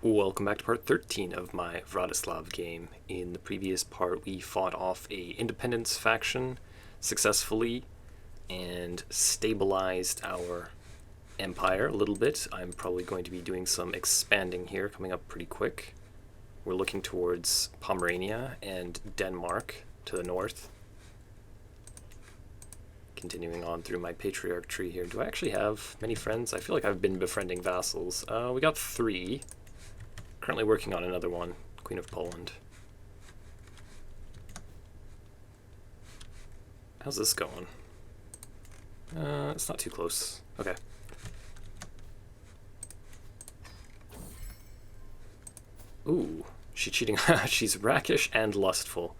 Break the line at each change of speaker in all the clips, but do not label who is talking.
Welcome back to part 13 of my Vratislav game. In the previous part, we fought off a independence faction successfully and stabilized our empire a little bit. I'm probably going to be doing some expanding here coming up pretty quick. We're looking towards Pomerania and Denmark to the north. Continuing on through my patriarch tree here. Do I actually have many friends? I feel like I've been befriending vassals. We got 3. Currently working on another one, Queen of Poland. How's this going? It's not too close. Okay. Ooh, she's cheating. She's rakish and lustful.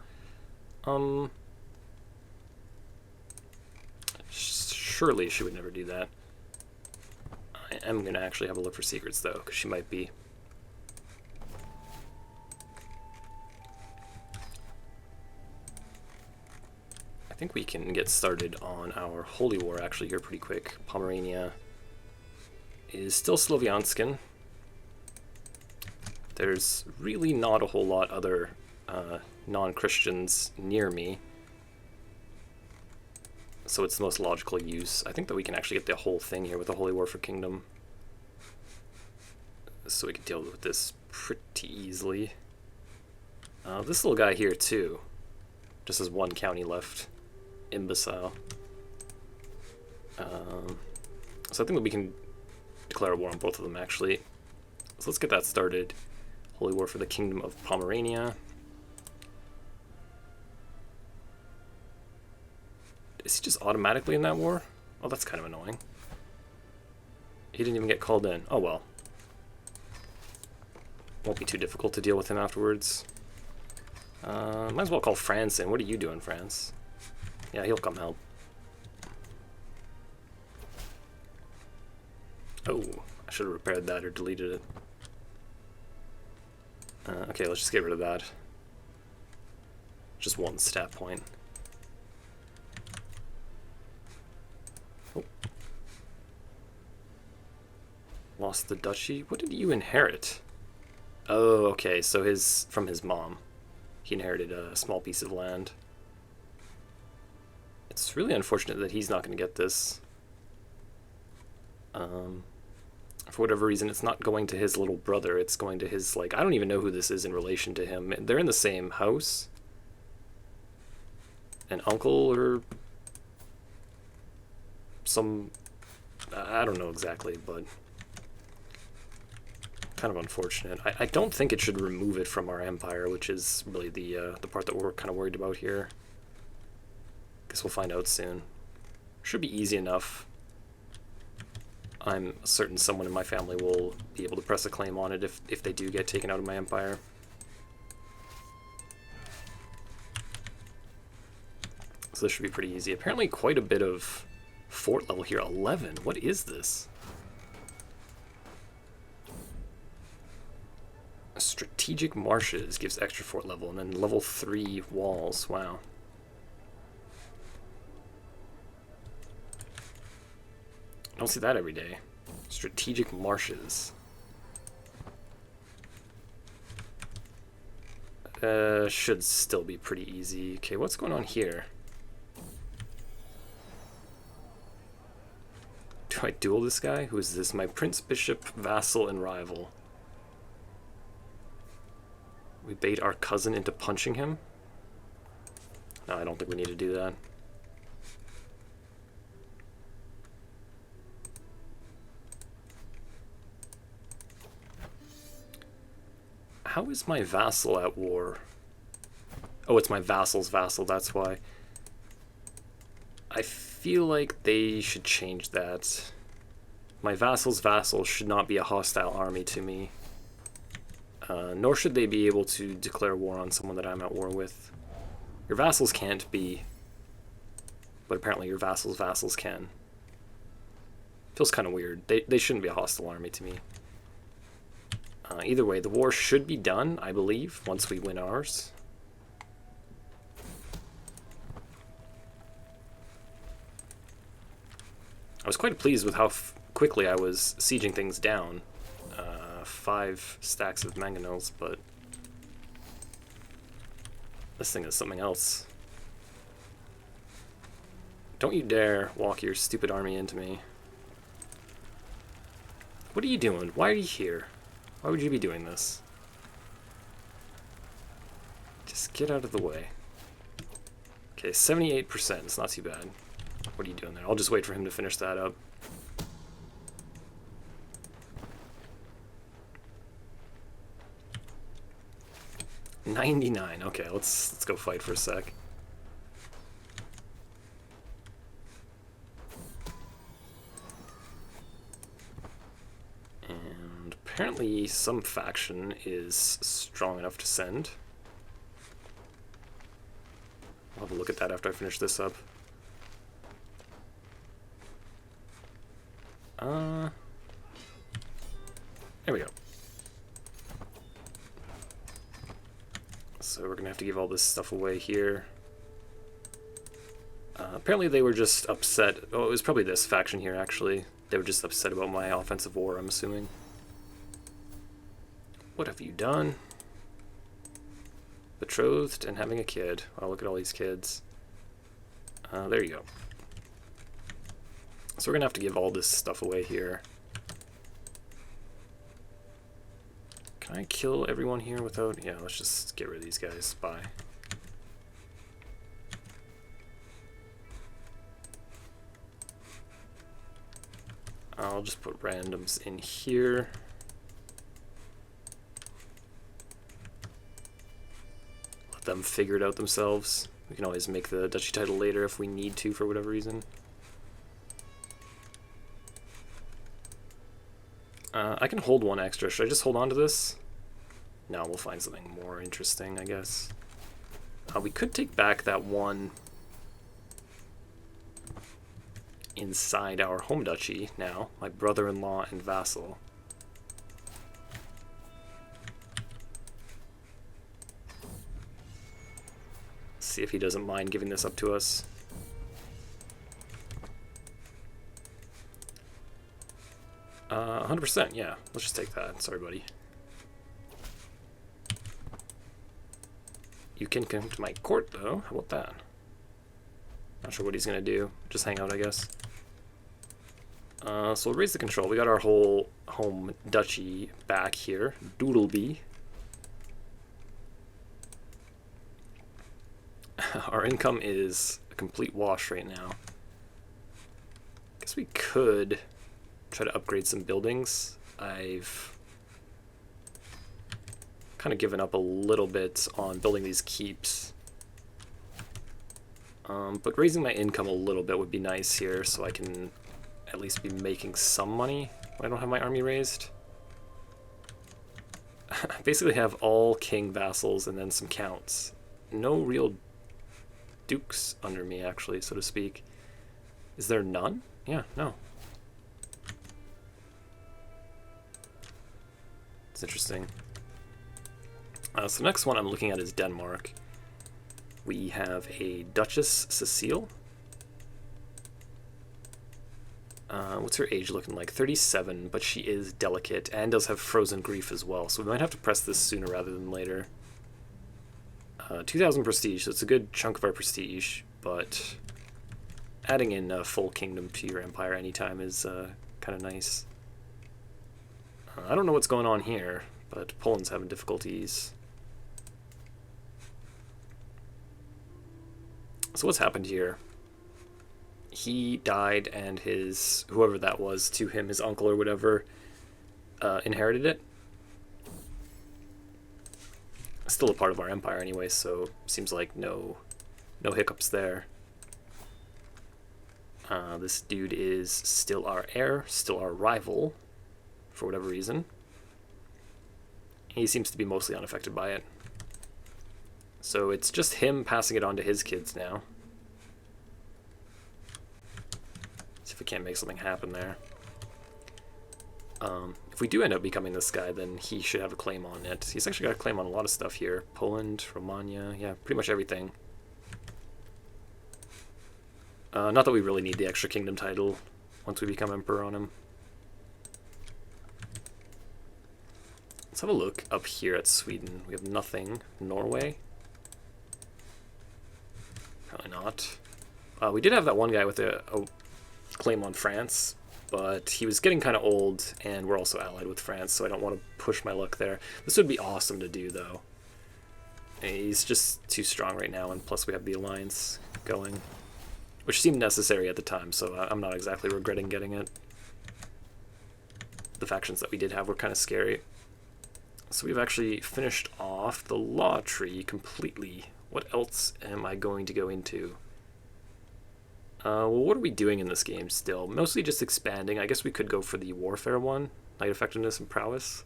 Surely she would never do that. I am gonna actually have a look for secrets though, because she might be. I think we can get started on our holy war actually here pretty quick. Pomerania is still Slovianskin. There's really not a whole lot other non-Christians near me, so it's the most logical use. I think that we can actually get the whole thing here with the holy war for kingdom, so we can deal with this pretty easily. This little guy here too just has one county left. Imbecile. So I think that we can declare a war on both of them actually. So let's get that started. Holy war for the Kingdom of Pomerania. Is he just automatically in that war? Oh, that's kind of annoying. He didn't even get called in. Oh well. Won't be too difficult to deal with him afterwards. Might as well call France in. What are you doing, France? Yeah, he'll come help. Oh, I should have repaired that or deleted it. Okay, let's just get rid of that. Just one stat point. Oh. Lost the duchy? What did you inherit? Oh, okay, so from his mom. He inherited a small piece of land. It's really unfortunate that he's not going to get this. For whatever reason, it's not going to his little brother. It's going to his, like, I don't even know who this is in relation to him. They're in the same house. An uncle or some, I don't know exactly, but kind of unfortunate. I don't think it should remove it from our empire, which is really the part that we're kind of worried about here. Guess we'll find out soon. Should be easy enough. I'm certain someone in my family will be able to press a claim on it if they do get taken out of my empire. So this should be pretty easy. Apparently quite a bit of fort level here. 11. What is this? Strategic marshes gives extra fort level, and then level 3 walls. Wow. I don't see that every day. Strategic marshes. Should still be pretty easy. Okay, what's going on here? Do I duel this guy? Who is this? My prince, bishop, vassal, and rival. We bait our cousin into punching him? No, I don't think we need to do that. How is my vassal at war? Oh, it's my vassal's vassal, that's why. I feel like they should change that. My vassal's vassal should not be a hostile army to me. Nor should they be able to declare war on someone that I'm at war with. Your vassals can't be, but apparently your vassal's vassals can. Feels kind of weird. They shouldn't be a hostile army to me. Either way, the war should be done, I believe, once we win ours. I was quite pleased with how quickly I was sieging things down. 5 stacks of mangonels, but this thing is something else. Don't you dare walk your stupid army into me. What are you doing? Why are you here? Why would you be doing this? Just get out of the way. Okay, 78%. It's not too bad. What are you doing there? I'll just wait for him to finish that up. $99. Okay, let's go fight for a sec. And apparently some faction is strong enough to send. I'll have a look at that after I finish this up. There we go. So we're gonna have to give all this stuff away here. Apparently they were just upset. Oh, it was probably this faction here, actually. They were just upset about my offensive war, I'm assuming. What have you done? Betrothed and having a kid. Oh, look at all these kids. There you go. So we're gonna have to give all this stuff away here. Can I kill everyone here without... Yeah, let's just get rid of these guys. Bye. I'll just put randoms in here. Let them figure it out themselves. We can always make the duchy title later if we need to for whatever reason. I can hold one extra. Should I just hold on to this? No, we'll find something more interesting, I guess. We could take back that one inside our home duchy now. My brother-in-law and vassal. See if he doesn't mind giving this up to us. Uh, 100%, yeah. Let's just take that. Sorry, buddy. You can come to my court, though. How about that? Not sure what he's gonna do. Just hang out, I guess. So we'll raise the control. We got our whole home duchy back here. Doodleby. Our income is a complete wash right now. Guess we could try to upgrade some buildings. I've kind of given up a little bit on building these keeps. But raising my income a little bit would be nice here, so I can at least be making some money when I don't have my army raised. I basically have all king vassals and then some counts. No real dukes under me, actually, so to speak. Is there none? Yeah, no. It's interesting. So the next one I'm looking at is Denmark. We have a Duchess Cecile. What's her age looking like? 37, but she is delicate and does have frozen grief as well, so we might have to press this sooner rather than later. 2,000 prestige, so it's a good chunk of our prestige, but adding in a full kingdom to your empire anytime is kind of nice. I don't know what's going on here, but Poland's having difficulties. So what's happened here? He died and his, whoever that was to him, his uncle or whatever, inherited it. Still a part of our empire anyway, so seems like no hiccups there. This dude is still our heir, still our rival, for whatever reason. He seems to be mostly unaffected by it. So it's just him passing it on to his kids now. See if we can't make something happen there. If we do end up becoming this guy, then he should have a claim on it. He's actually got a claim on a lot of stuff here. Poland, Romania, yeah, pretty much everything. Not that we really need the extra kingdom title once we become emperor on him. Let's have a look up here at Sweden. We have nothing. Norway? Probably not. We did have that one guy with a claim on France, but he was getting kind of old, and we're also allied with France, so I don't want to push my luck there. This would be awesome to do, though. He's just too strong right now, and plus we have the alliance going, which seemed necessary at the time, so I'm not exactly regretting getting it. The factions that we did have were kind of scary. So we've actually finished off the law tree completely. What else am I going to go into? Well, what are we doing in this game still? Mostly just expanding. I guess we could go for the warfare one. Knight effectiveness and prowess.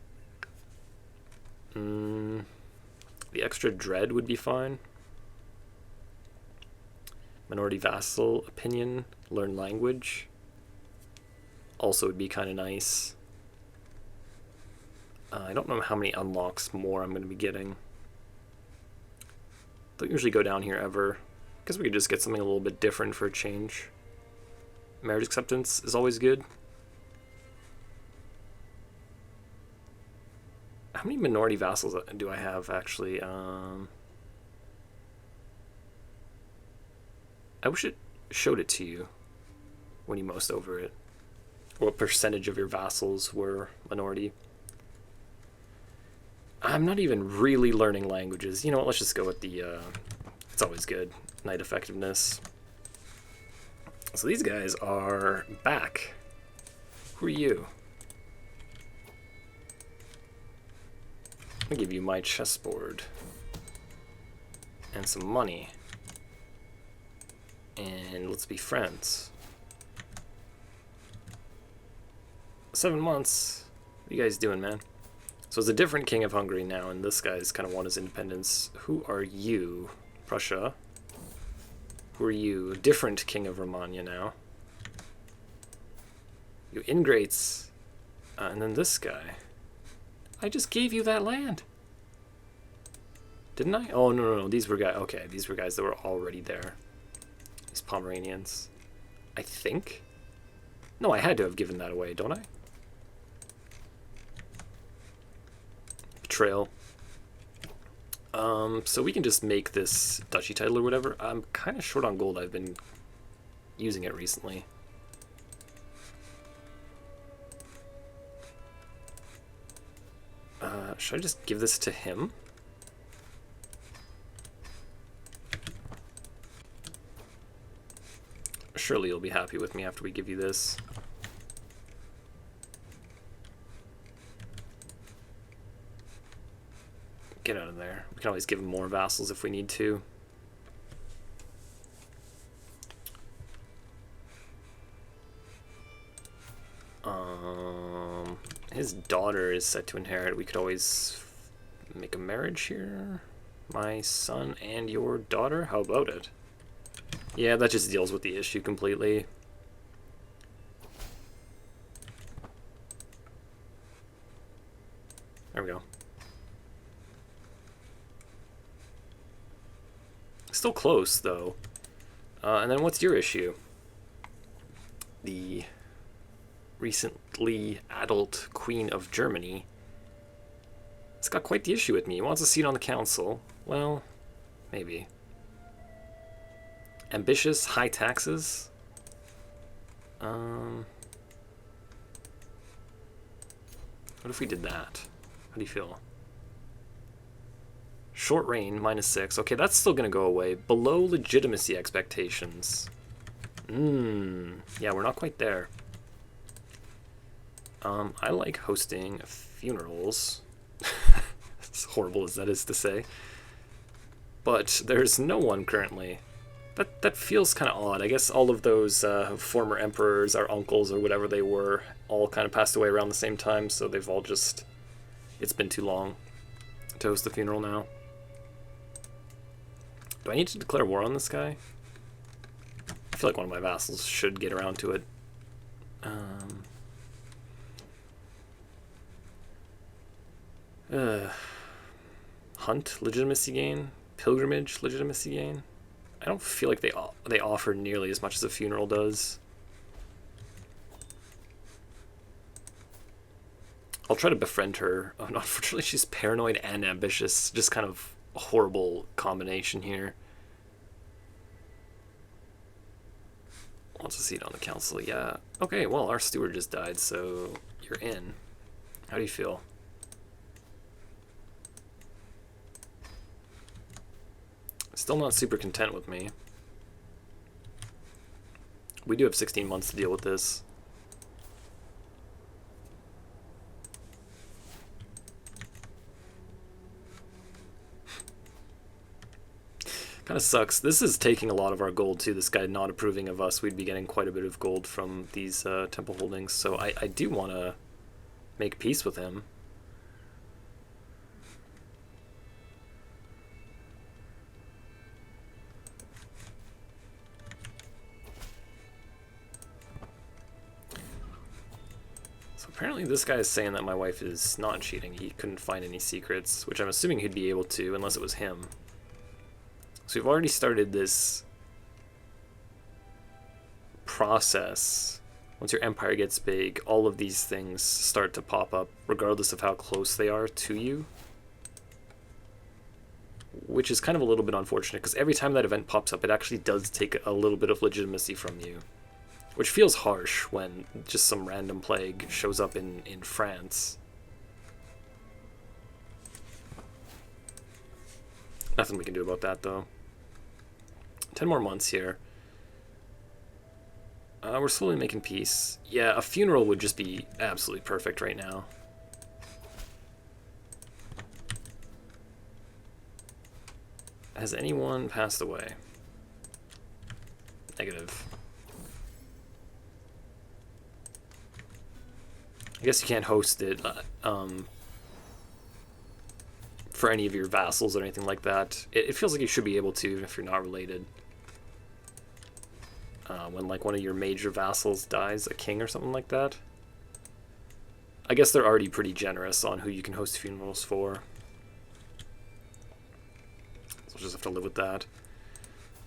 The extra dread would be fine. Minority vassal opinion. Learn language. Also would be kind of nice. I don't know how many unlocks more I'm going to be getting. Don't usually go down here ever. Because we could just get something a little bit different for a change. Marriage acceptance is always good. How many minority vassals do I have, actually? I wish it showed it to you when you moused over it. What percentage of your vassals were minority. I'm not even really learning languages. You know what, let's just go with the... it's always good. Knight effectiveness. So these guys are back. Who are you? I'll give you my chessboard. And some money. And let's be friends. 7 months. What are you guys doing, man? So it's a different king of Hungary now, and this guy's kind of won his independence. Who are you? Prussia. Who are you? A different king of Romania now. You ingrates. And then this guy. I just gave you that land. Didn't I? Oh, no. These were guys. Okay, these were guys that were already there. These Pomeranians. I think? No, I had to have given that away, don't I? Betrayal. So we can just make this duchy title or whatever. I'm kind of short on gold. I've been using it recently. Should I just give this to him? Surely you'll be happy with me after we give you this. Get out of there. We can always give him more vassals if we need to. His daughter is set to inherit. We could always make a marriage here. My son and your daughter? How about it? Yeah, that just deals with the issue completely. There we go. Still close, though. And then what's your issue? The recently adult Queen of Germany has got quite the issue with me. He wants a seat on the council. Well, maybe. Ambitious, high taxes. What if we did that? How do you feel? Short reign, -6. Okay, that's still going to go away. Below legitimacy expectations. Yeah, we're not quite there. I like hosting funerals. As horrible as that is to say. But there's no one currently. That feels kind of odd. I guess all of those former emperors, our uncles or whatever they were, all kind of passed away around the same time, so they've all just... It's been too long to host the funeral now. Do I need to declare war on this guy? I feel like one of my vassals should get around to it. Hunt legitimacy gain, pilgrimage legitimacy gain. I don't feel like they offer nearly as much as a funeral does. I'll try to befriend her. Oh, unfortunately, she's paranoid and ambitious. Just kind of a horrible combination here. Wants a seat on the council, yeah. Okay, well, our steward just died, so you're in. How do you feel? Still not super content with me. We do have 16 months to deal with this. Kind of sucks. This is taking a lot of our gold too. This guy not approving of us. We'd be getting quite a bit of gold from these temple holdings. So I do want to make peace with him. So apparently this guy is saying that my wife is not cheating. He couldn't find any secrets, which I'm assuming he'd be able to unless it was him. So we've already started this process. Once your empire gets big, all of these things start to pop up, regardless of how close they are to you. Which is kind of a little bit unfortunate, because every time that event pops up, it actually does take a little bit of legitimacy from you. Which feels harsh when just some random plague shows up in France. Nothing we can do about that, though. 10 more months here. We're slowly making peace. Yeah, a funeral would just be absolutely perfect right now. Has anyone passed away? Negative. I guess you can't host it for any of your vassals or anything like that. It feels like you should be able to, even if you're not related. When like one of your major vassals dies, a king or something like that. I guess they're already pretty generous on who you can host funerals for. So we'll just have to live with that.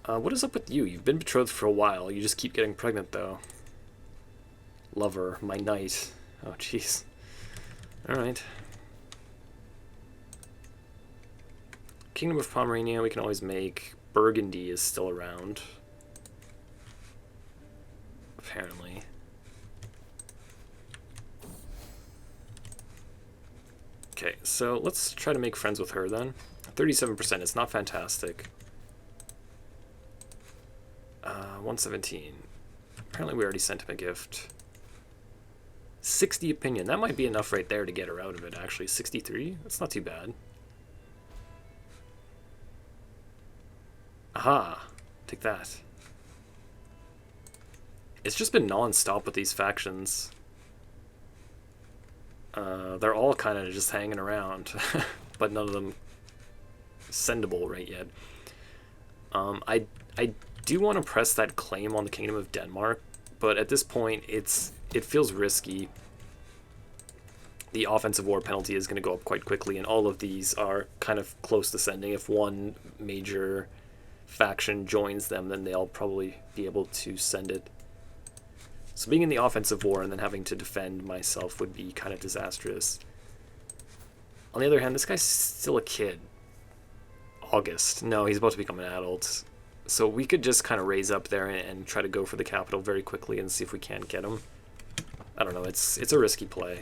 What is up with you? You've been betrothed for a while. You just keep getting pregnant, though. Lover, my knight. Oh, jeez. Alright. Kingdom of Pomerania we can always make. Burgundy is still around. Apparently. Okay, so let's try to make friends with her then. 37%, it's not fantastic. 117. Apparently we already sent him a gift. 60 opinion, that might be enough right there to get her out of it, actually. 63, that's not too bad. Aha, take that. It's just been non-stop with these factions. They're all kind of just hanging around, but none of them sendable right yet. I do want to press that claim on the Kingdom of Denmark, but at this point it feels risky. The offensive war penalty is going to go up quite quickly, and all of these are kind of close to sending. If one major faction joins them, then they'll probably be able to send it. So being in the offensive war and then having to defend myself would be kind of disastrous. On the other hand, this guy's still a kid. August. No, he's about to become an adult. So we could just kind of raise up there and try to go for the capital very quickly and see if we can't get him. I don't know, it's a risky play.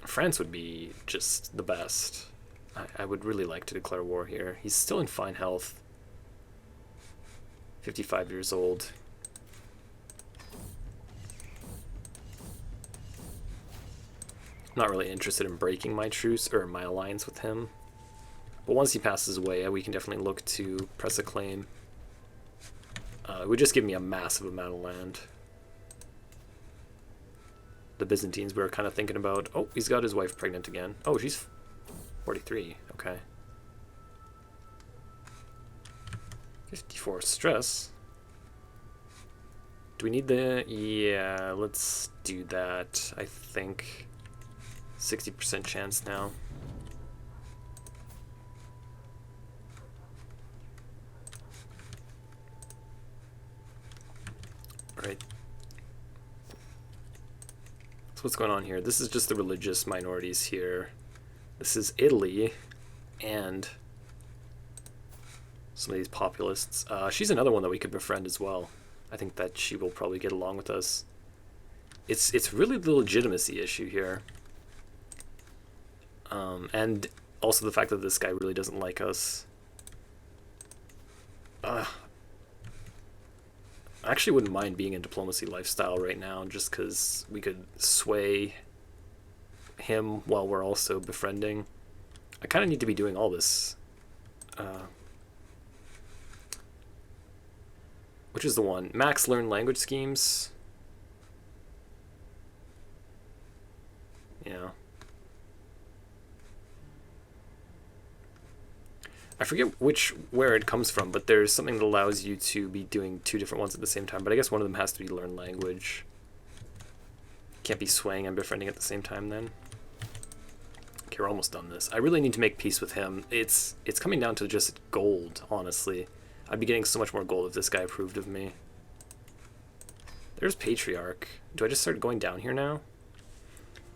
France would be just the best. I would really like to declare war here. He's still in fine health. 55 years old. I'm not really interested in breaking my truce or my alliance with him. But once he passes away, we can definitely look to press a claim. It would just give me a massive amount of land. The Byzantines we were kind of thinking about. Oh, he's got his wife pregnant again. Oh, she's 43. Okay. 54 stress. Do we need the... Yeah, let's do that. I think 60% chance now. Right. So what's going on here? This is just the religious minorities here. This is Italy and some of these populists. She's another one that we could befriend as well. I think that she will probably get along with us. It's really the legitimacy issue here. And also the fact that this guy really doesn't like us. I actually wouldn't mind being in diplomacy lifestyle right now, just because we could sway him while we're also befriending. I kind of need to be doing all this. Which is the one? Max learn language schemes. Yeah. I forget where it comes from, but there's something that allows you to be doing two different ones at the same time. But I guess one of them has to be learn language. Can't be swaying and befriending at the same time then. Okay, we're almost done this. I really need to make peace with him. It's coming down to just gold, honestly. I'd be getting so much more gold if this guy approved of me. There's Patriarch. Do I just start going down here now?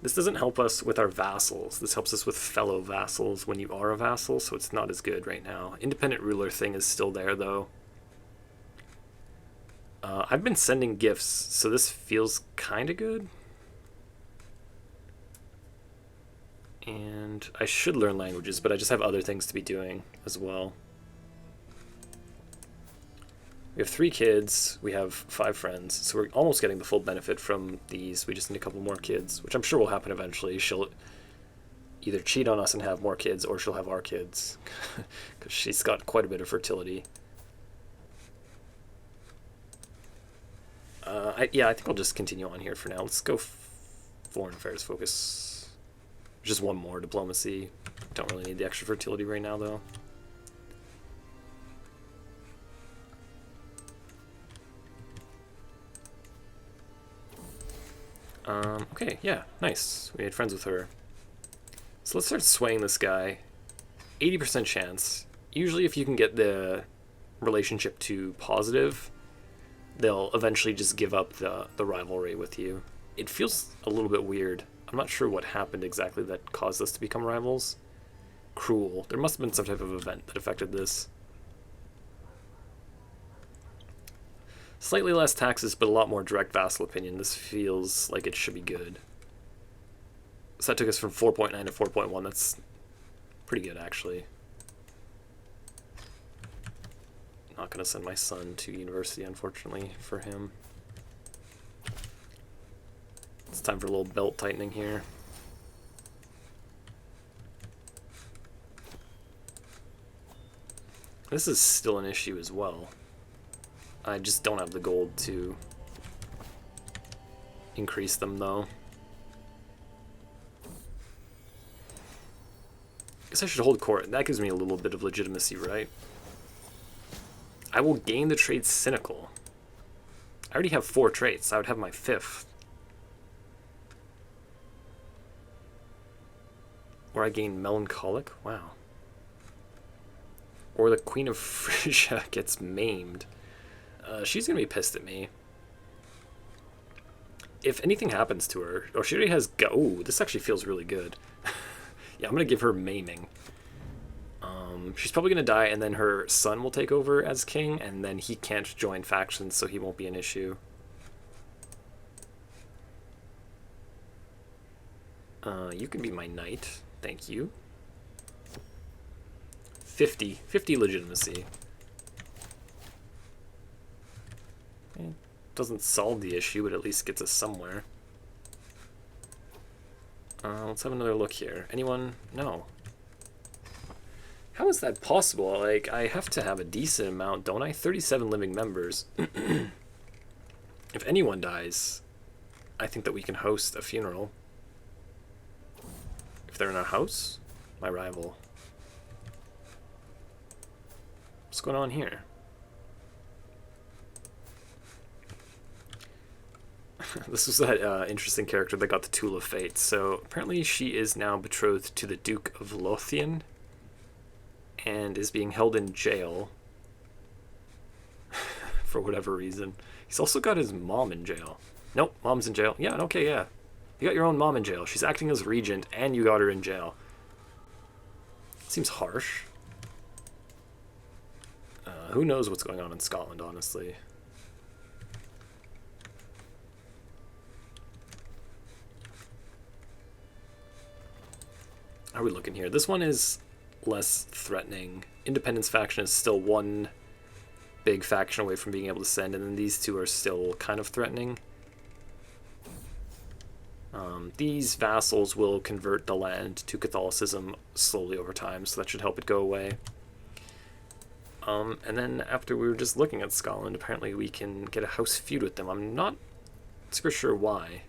This doesn't help us with our vassals. This helps us with fellow vassals when you are a vassal, so it's not as good right now. Independent ruler thing is still there, though. I've been sending gifts, so this feels kind of good. And I should learn languages, but I just have other things to be doing as well. We have 3 kids, we have 5 friends, so we're almost getting the full benefit from these. We just need a couple more kids, which I'm sure will happen eventually. She'll either cheat on us and have more kids, or she'll have our kids, because she's got quite a bit of fertility. Yeah, I think I'll just continue on here for now. Let's go foreign affairs focus. Just one more diplomacy. Don't really need the extra fertility right now, though. Okay, yeah, nice. We made friends with her. So let's start swaying this guy. 80% chance. Usually if you can get the relationship to positive, they'll eventually just give up the rivalry with you. It feels a little bit weird. I'm not sure what happened exactly that caused us to become rivals. Cruel. There must have been some type of event that affected this. Slightly less taxes, but a lot more direct vassal opinion. This feels like it should be good. So that took us from 4.9 to 4.1. That's pretty good, actually. Not going to send my son to university, unfortunately, for him. It's time for a little belt tightening here. This is still an issue as well. I just don't have the gold to increase them, though. Guess I should hold court. That gives me a little bit of legitimacy, right? I will gain the trait cynical. I already have 4 traits. I would have my 5th. Or I gain melancholic? Wow. Or the Queen of Frisia gets maimed. She's gonna be pissed at me. If anything happens to her... Oh, she already has... Oh, this actually feels really good. Yeah, I'm gonna give her maiming. She's probably gonna die, and then her son will take over as king, and then he can't join factions, so he won't be an issue. You can be my knight. Thank you. 50 legitimacy. It doesn't solve the issue, but at least gets us somewhere. Let's have another look here. Anyone? No. How is that possible? Like, I have to have a decent amount, don't I? 37 living members. If anyone dies, I think that we can host a funeral. If they're in our house, my rival. What's going on here? This was that interesting character that got the Tool of Fate. So apparently she is now betrothed to the Duke of Lothian and is being held in jail for whatever reason. He's also got his mom in jail. Nope, mom's in jail. Yeah, okay, yeah. You got your own mom in jail. She's acting as regent, and you got her in jail. Seems harsh. Who knows what's going on in Scotland, honestly. How are we looking here? This one is less threatening. Independence faction is still one big faction away from being able to send, and then these two are still kind of threatening. These vassals will convert the land to Catholicism slowly over time, so that should help it go away. And then after we were just looking at Scotland, apparently we can get a house feud with them. I'm not super sure why.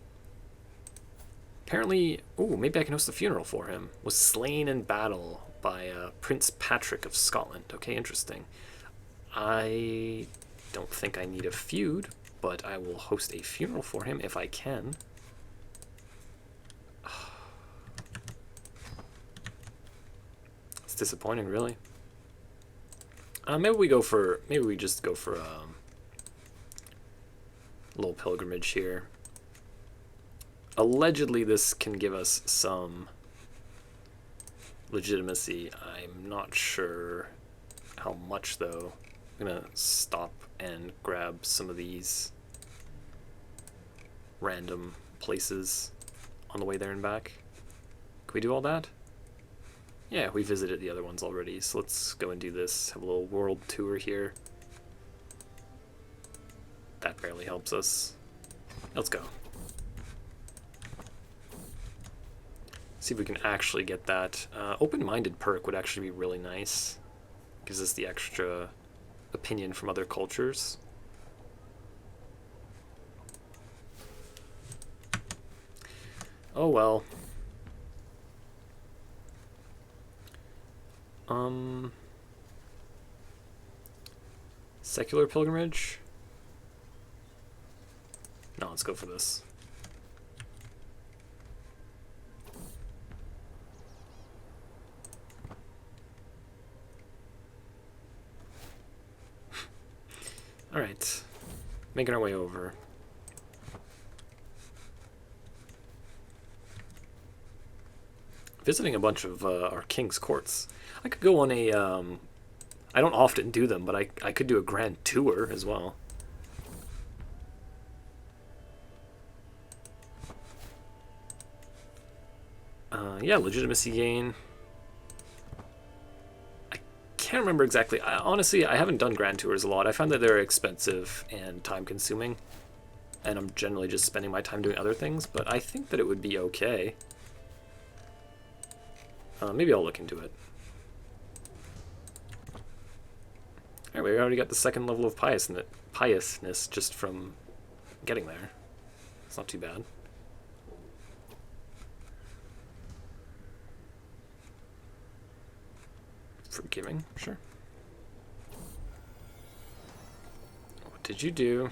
Apparently, oh, maybe I can host a funeral for him. Was slain in battle by Prince Patrick of Scotland. Okay, interesting. I don't think I need a feud, but I will host a funeral for him if I can. It's disappointing, really. Maybe we just go for a little pilgrimage here. Allegedly, this can give us some legitimacy. I'm not sure how much, though. I'm gonna stop and grab some of these random places on the way there and back. Can we do all that? Yeah, we visited the other ones already, so let's go and do this. Have a little world tour here. That barely helps us. Let's go. See if we can actually get that. Open-minded perk would actually be really nice. Gives us the extra opinion from other cultures. Oh well. Secular pilgrimage? No, let's go for this. Alright. Making our way over. Visiting a bunch of our king's courts. I could go on a, I don't often do them, but I could do a grand tour as well. Yeah, legitimacy gain. I can't remember exactly. Honestly, I haven't done grand tours a lot. I found that they're expensive and time-consuming, and I'm generally just spending my time doing other things, but I think that it would be okay. Maybe I'll look into it. Alright, we already got the second level of piousness just from getting there. It's not too bad. Forgiving, sure. What did you do?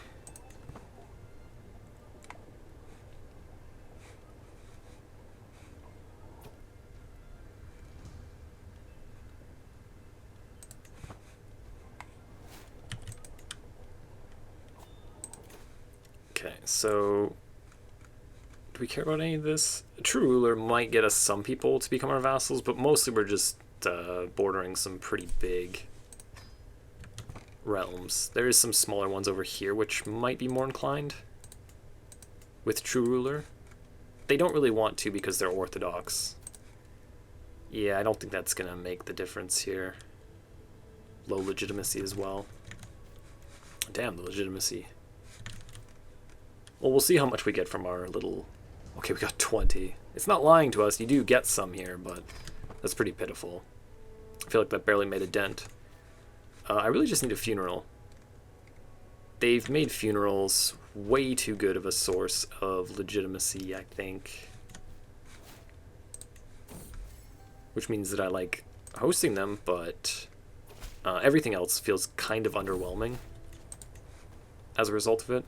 Okay, so do we care about any of this? A true ruler might get us some people to become our vassals, but mostly we're just bordering some pretty big realms. There is some smaller ones over here which might be more inclined with true ruler. They don't really want to because they're orthodox. Yeah, I don't think that's gonna make the difference here. Low legitimacy as well. Damn, the legitimacy. Well, we'll see how much we get from our little... Okay, we got 20. It's not lying to us. You do get some here, but that's pretty pitiful. I feel like that barely made a dent. I really just need a funeral. They've made funerals way too good of a source of legitimacy, I think. Which means that I like hosting them, but everything else feels kind of underwhelming as a result of it.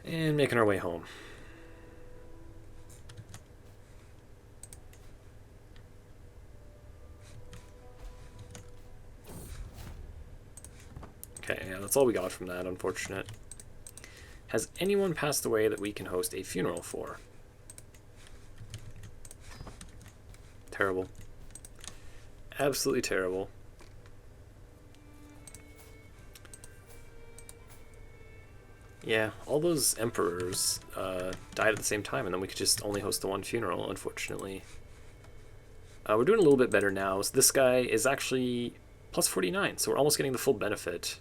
And making our way home. Okay, yeah, that's all we got from that, unfortunate. Has anyone passed away that we can host a funeral for? Terrible. Absolutely terrible. Yeah, all those emperors died at the same time, and then we could just only host the one funeral, unfortunately. We're doing a little bit better now. So this guy is actually plus 49, so we're almost getting the full benefit.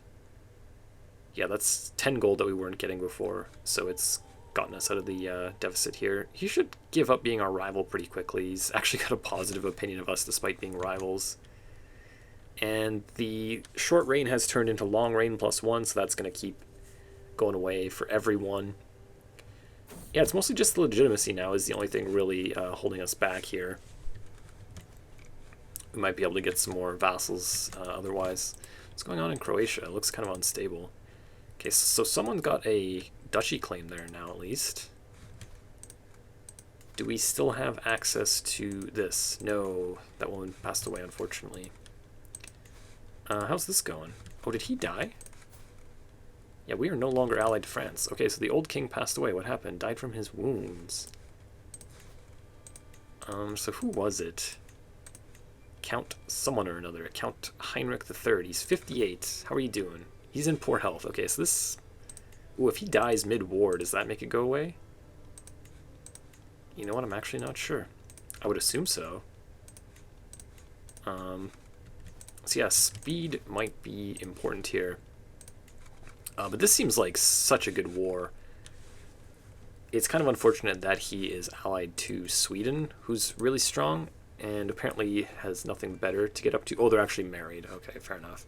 Yeah, that's 10 gold that we weren't getting before, so it's gotten us out of the deficit here. He should give up being our rival pretty quickly. He's actually got a positive opinion of us despite being rivals. And the short reign has turned into long reign +1, so that's going to keep going away for everyone. Yeah, it's mostly just the legitimacy now is the only thing really holding us back here. We might be able to get some more vassals otherwise. What's going on in Croatia? It looks kind of unstable. Okay, so someone got a duchy claim there now at least. Do we still have access to this? No, that one passed away unfortunately. How's this going? Oh, did he die? Yeah, we are no longer allied to France. Okay, so the old king passed away. What happened? Died from his wounds. So who was it? Count someone or another. Count Heinrich III. He's 58. How are you doing? He's in poor health. Okay, so this... Ooh, if he dies mid-war, does that make it go away? You know what? I'm actually not sure. I would assume so. So yeah, speed might be important here. But this seems like such a good war. It's kind of unfortunate that he is allied to Sweden, who's really strong, and apparently has nothing better to get up to. Oh, they're actually married. Okay, fair enough.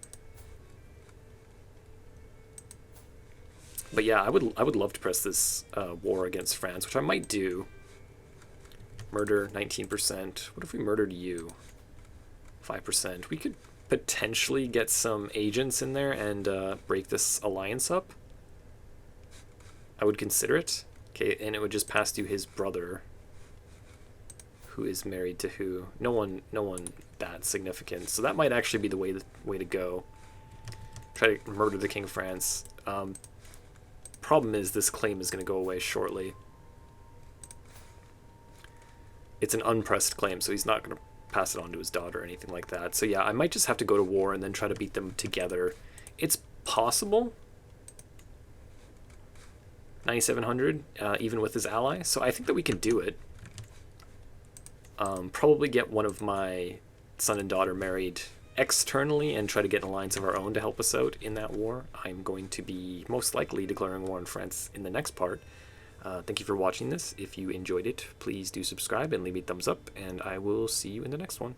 But yeah, I would love to press this war against France, which I might do. Murder 19%. What if we murdered you? 5%. We could potentially get some agents in there and break this alliance up. I would consider it. Okay, and it would just pass to his brother, who is married to who? No one that significant. So that might actually be the way to go. Try to murder the King of France. Problem is this claim is going to go away shortly. It's an unpressed claim, so he's not going to pass it on to his daughter or anything like that. So yeah, I might just have to go to war and then try to beat them together. It's possible. 9,700, even with his ally. So I think that we can do it. Probably get one of my son and daughter married externally and try to get an alliance of our own to help us out in that war. I'm going to be most likely declaring war on France in the next part. Thank you for watching this. If you enjoyed it, please do subscribe and leave me a thumbs up, and I will see you in the next one.